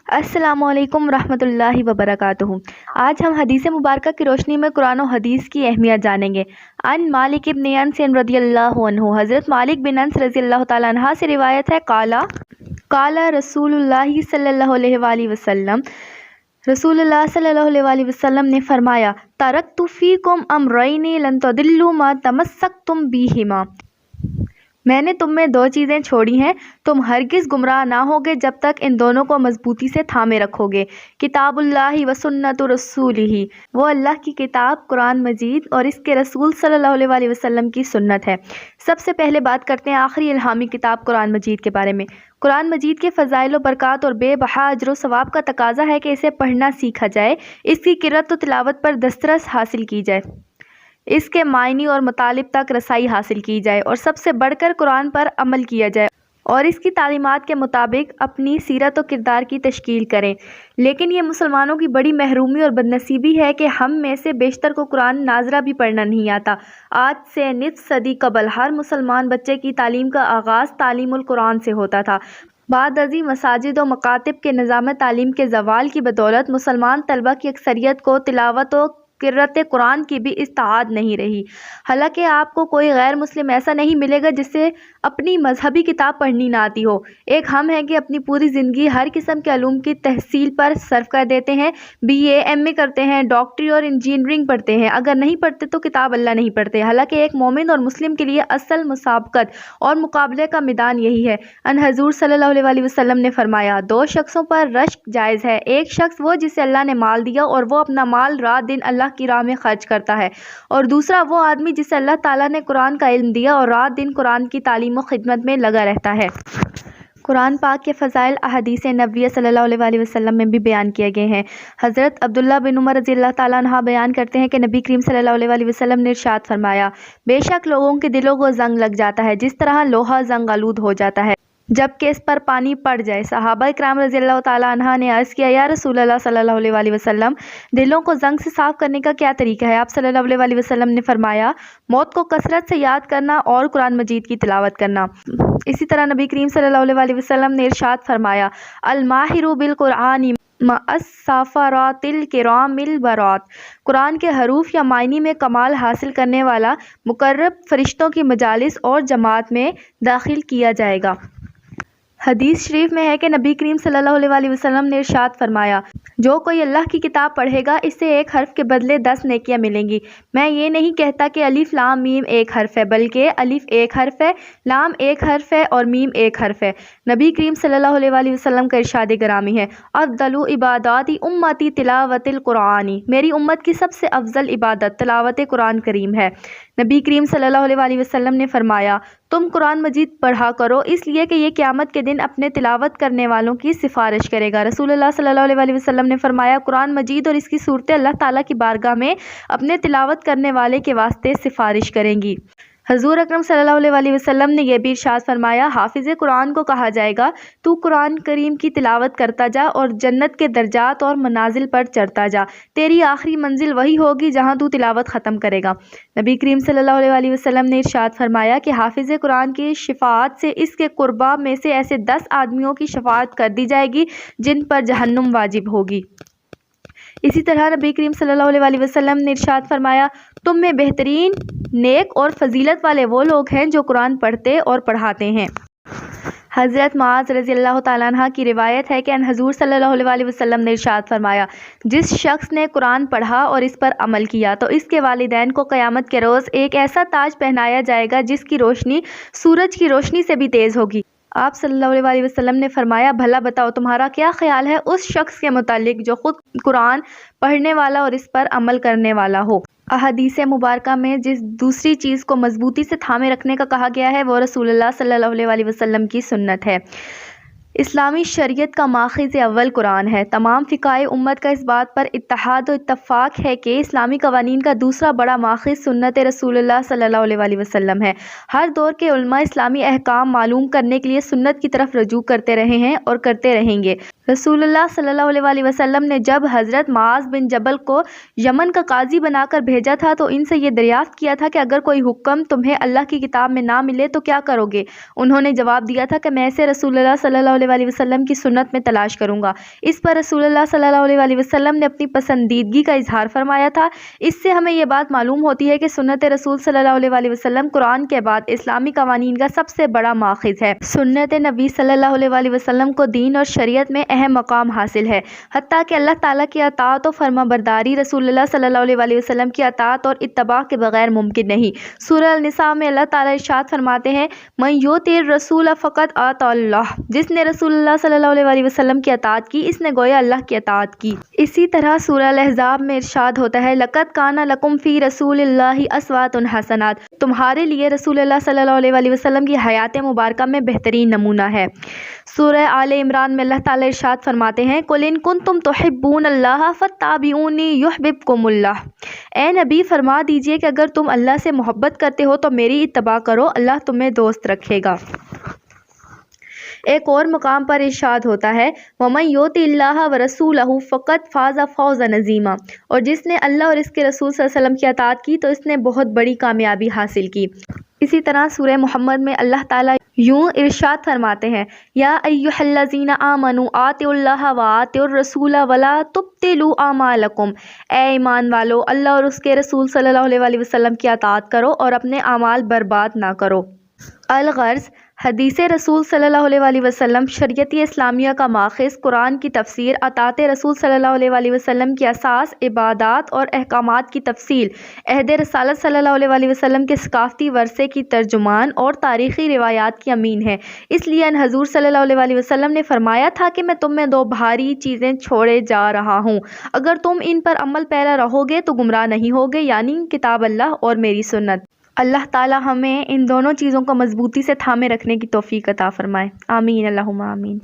السلام علیکم ورحمۃ اللہ وبرکاتہ۔ آج ہم حدیث مبارکہ کی روشنی میں قرآن و حدیث کی اہمیت جانیں گے۔ ان مالک بن انس رضی اللہ عنہ، حضرت مالک بن انس رضی اللہ تعالیٰ عنہ سے روایت ہے، قال رسول اللہ صلی اللہ علیہ وآلہ وسلم، رسول اللہ صلی اللہ علیہ وآلہ وسلم نے فرمایا، ترکت فیکم امرین لن تضلوا ما تمسکتم بہما، میں نے تم میں دو چیزیں چھوڑی ہیں، تم ہرگز گمراہ نہ ہوگے جب تک ان دونوں کو مضبوطی سے تھامے رکھو گے، کتاب اللہ و سنت رسولہ، وہ اللہ کی کتاب قرآن مجید اور اس کے رسول صلی اللہ علیہ وآلہ وسلم کی سنت ہے۔ سب سے پہلے بات کرتے ہیں آخری الہامی کتاب قرآن مجید کے بارے میں۔ قرآن مجید کے فضائل و برکات اور بے بہا اجر و ثواب کا تقاضا ہے کہ اسے پڑھنا سیکھا جائے، اس کی قرأت و تلاوت پر دسترس حاصل کی جائے، اس کے معنی اور مطالب تک رسائی حاصل کی جائے، اور سب سے بڑھ کر قرآن پر عمل کیا جائے اور اس کی تعلیمات کے مطابق اپنی سیرت و کردار کی تشکیل کریں۔ لیکن یہ مسلمانوں کی بڑی محرومی اور بدنصیبی ہے کہ ہم میں سے بیشتر کو قرآن ناظرہ بھی پڑھنا نہیں آتا۔ آج سے نصف صدی قبل ہر مسلمان بچے کی تعلیم کا آغاز تعلیم القرآن سے ہوتا تھا۔ بعد ازیں مساجد و مکاتب کے نظام تعلیم کے زوال کی بدولت مسلمان طلبہ کی اکثریت کو تلاوت و قرأت قرآن کی بھی استعداد نہیں رہی۔ حالانکہ آپ کو کوئی غیر مسلم ایسا نہیں ملے گا جسے اپنی مذہبی کتاب پڑھنی نہ آتی ہو۔ ایک ہم ہیں کہ اپنی پوری زندگی ہر قسم کے علوم کی تحصیل پر صرف کر دیتے ہیں، BA MA کرتے ہیں، ڈاکٹری اور انجینئرنگ پڑھتے ہیں، اگر نہیں پڑھتے تو کتاب اللہ نہیں پڑھتے۔ حالانکہ ایک مومن اور مسلم کے لیے اصل مسابقت اور مقابلے کا میدان یہی ہے۔ ان حضور صلی اللہ علیہ وآلہ وسلم نے فرمایا، دو شخصوں پر رشک جائز ہے، ایک شخص وہ جسے اللہ نے مال دیا اور وہ اپنا مال رات دن اللہ کی راہ میں خرچ کرتا ہے، اور دوسرا وہ آدمی جسے اللہ تعالیٰ نے قرآن کا علم دیا اور رات دن قرآن کی تعلیم و خدمت میں لگا رہتا ہے۔ قرآن پاک کے فضائل احادیث نبویہ صلی اللہ علیہ وآلہ وسلم میں بھی بیان کیے گئے ہیں۔ حضرت عبداللہ بن عمر رضی اللہ تعالیٰ عنہ بیان کرتے ہیں کہ نبی کریم صلی اللہ علیہ وآلہ وسلم نے ارشاد فرمایا، بے شک لوگوں کے دلوں کو زنگ لگ جاتا ہے جس طرح لوہا زنگ آلود ہو جاتا ہے جبکہ اس پر پانی پڑ جائے۔ صحابہ کرام رضی اللہ تعالیٰ عنہ نے عرض کیا، یا رسول اللہ صلی اللہ علیہ وآلہ وسلم، دلوں کو زنگ سے صاف کرنے کا کیا طریقہ ہے؟ آپ صلی اللہ علیہ وآلہ وسلم نے فرمایا، موت کو کثرت سے یاد کرنا اور قرآن مجید کی تلاوت کرنا۔ اسی طرح نبی کریم صلی اللہ علیہ وآلہ وسلم نے ارشاد فرمایا، الماہر بالقرآن مع السفرات الکرام البرات، قرآن کے حروف یا معنی میں کمال حاصل کرنے والا مقرب فرشتوں کی مجالس اور جماعت میں داخل کیا جائے گا۔ حدیث شریف میں ہے کہ نبی کریم صلی اللہ علیہ وآلہ وسلم نے ارشاد فرمایا، جو کوئی اللہ کی کتاب پڑھے گا اسے ایک حرف کے بدلے 10 نیکیاں ملیں گی۔ میں یہ نہیں کہتا کہ الف لام میم ایک حرف ہے، بلکہ الف ایک حرف ہے، لام ایک حرف ہے اور میم ایک حرف ہے۔ نبی کریم صلی اللہ علیہ وآلہ وسلم کا ارشاد گرامی ہے، افضل عبادات امتی تلاوت القرآن، میری امت کی سب سے افضل عبادت تلاوت قرآن کریم ہے۔ نبی کریم صلی اللہ علیہ وآلہ وسلم نے فرمایا، تم قرآن مجید پڑھا کرو اس لیے کہ یہ قیامت کے دن اپنے تلاوت کرنے والوں کی سفارش کرے گا۔ رسول اللہ صلی اللہ علیہ وآلہ وسلم نے فرمایا، قرآن مجید اور اس کی صورتیں اللہ تعالیٰ کی بارگاہ میں اپنے تلاوت کرنے والے کے واسطے سفارش کریں گی۔ حضور اکرم صلی اللہ علیہ وآلہ وسلم نے یہ بھی ارشاد فرمایا، حافظ قرآن کو کہا جائے گا، تو قرآن کریم کی تلاوت کرتا جا اور جنت کے درجات اور منازل پر چڑھتا جا، تیری آخری منزل وہی ہوگی جہاں تو تلاوت ختم کرے گا۔ نبی کریم صلی اللہ علیہ وآلہ وسلم نے ارشاد فرمایا کہ حافظ قرآن کی شفاعت سے اس کے قربا میں سے ایسے 10 آدمیوں کی شفاعت کر دی جائے گی جن پر جہنم واجب ہوگی۔ اسی طرح نبی کریم صلی اللہ علیہ وآلہ وسلم نے ارشاد فرمایا، تم میں بہترین، نیک اور فضیلت والے وہ لوگ ہیں جو قرآن پڑھتے اور پڑھاتے ہیں۔ حضرت معاذ رضی اللہ تعالیٰ عنہ کی روایت ہے کہ ان حضور صلی اللہ علیہ وآلہ وسلم نے ارشاد فرمایا، جس شخص نے قرآن پڑھا اور اس پر عمل کیا تو اس کے والدین کو قیامت کے روز ایک ایسا تاج پہنایا جائے گا جس کی روشنی سورج کی روشنی سے بھی تیز ہوگی۔ آپ صلی اللہ علیہ وآلہ وسلم نے فرمایا، بھلا بتاؤ تمہارا کیا خیال ہے اس شخص کے متعلق جو خود قرآن پڑھنے والا اور اس پر عمل کرنے والا ہو؟ احادیث مبارکہ میں جس دوسری چیز کو مضبوطی سے تھامے رکھنے کا کہا گیا ہے وہ رسول اللہ صلی اللہ علیہ وآلہ وسلم کی سنت ہے۔ اسلامی شریعت کا ماخذ اول قرآن ہے۔ تمام فقہائے امت کا اس بات پر اتحاد و اتفاق ہے کہ اسلامی قوانین کا دوسرا بڑا ماخذ سنت رسول اللہ صلی اللہ علیہ وآلہ وسلم ہے۔ ہر دور کے علماء اسلامی احکام معلوم کرنے کے لیے سنت کی طرف رجوع کرتے رہے ہیں اور کرتے رہیں گے۔ رسول اللہ صلی اللہ علیہ وسلم نے جب حضرت معاذ بن جبل کو یمن کا قاضی بنا کر بھیجا تھا تو ان سے یہ دریافت کیا تھا کہ اگر کوئی حکم تمہیں اللہ کی کتاب میں نہ ملے تو کیا کرو گے؟ انہوں نے جواب دیا تھا کہ میں اسے رسول اللہ صلی اللہ علیہ وسلم کی سنت میں تلاش کروں گا۔ اس پر رسول اللہ صلی اللہ علیہ وسلم نے اپنی پسندیدگی کا اظہار فرمایا تھا۔ اس سے ہمیں یہ بات معلوم ہوتی ہے کہ سنت رسول صلی اللہ علیہ وسلم قرآن کے بعد اسلامی قوانین کا سب سے بڑا ماخذ ہے۔ سنت نبی صلی اللہ علیہ وسلم کو دین اور شریعت میں اہم مقام حاصل ہے، حتیٰ کہ اللہ تعالیٰ کی اطاعت و فرما برداری رسول اللہ صلی اللہ علیہ وسلم کی اطاعت اور اتباع کے بغیر ممکن نہیں۔ سورہ النساء میں اللہ تعالیٰ ارشاد فرماتے ہیں من یطع الرسول فقد اطاع اللہ، جس نے رسول اللہ صلی اللہ علیہ وسلم کی اطاعت کی اس نے گویا اللہ کی اطاعت کی۔ اسی طرح سورہ الاحزاب میں ارشاد ہوتا ہے لقد کان لکم فی رسول اللہ اسوۃ حسنات، تمہارے لیے رسول اللہ صلی اللہ علیہ وسلم کی حیات مبارکہ میں بہترین نمونہ ہے۔ سورہ آل عمران میں اللہ تعالیٰ ارشاد فرماتے ہیں قل ان کنتم تحبون اللہ فاتبعونی یحببکم اللہ، اے نبی فرما دیجئے کہ اگر تم اللہ سے محبت کرتے ہو تو میری اتباع کرو، اللہ تمہیں دوست رکھے گا۔ ایک اور مقام پر ارشاد ہوتا ہے وَمَن یُطِعِ اللَّهَ وَرَسُولَهُ فَقَدْ فَازَ فَوْزًا عَظِیمًا، اور جس نے اللہ اور اس کے رسول صلی اللہ علیہ وسلم کی اطاعت کی تو اس نے بہت بڑی کامیابی حاصل کی۔ اسی طرح سورہ محمد میں اللہ تعالیٰ یوں ارشاد فرماتے ہیں یا ایھا الذین آمنوا آطیعوا اللہ وآطیعوا الرسول ولا تبطلوا اعمالکم، اے ایمان والو اللہ اور اس کے رسول صلی اللہ علیہ وسلم کی اطاعت کرو اور اپنے اعمال برباد نہ کرو۔ الغرض حدیث رسول صلی اللہ علیہ وسلم شریعت اسلامیہ کا ماخذ، قرآن کی تفسیر، اطاعت رسول صلی اللہ علیہ وسلم کی اساس، عبادات اور احکامات کی تفصیل، عہد رسالت صلی اللہ علیہ وسلم کے ثقافتی ورثے کی ترجمان اور تاریخی روایات کی امین ہے۔ اس لیے ان حضور صلی اللہ علیہ وسلم نے فرمایا تھا کہ میں تم میں دو بھاری چیزیں چھوڑے جا رہا ہوں، اگر تم ان پر عمل پیرا رہو گے تو گمراہ نہیں ہوگے، یعنی کتاب اللہ اور میری سنت۔ اللہ تعالیٰ ہمیں ان دونوں چیزوں کو مضبوطی سے تھامے رکھنے کی توفیق عطا فرمائے، آمین اللہم آمین۔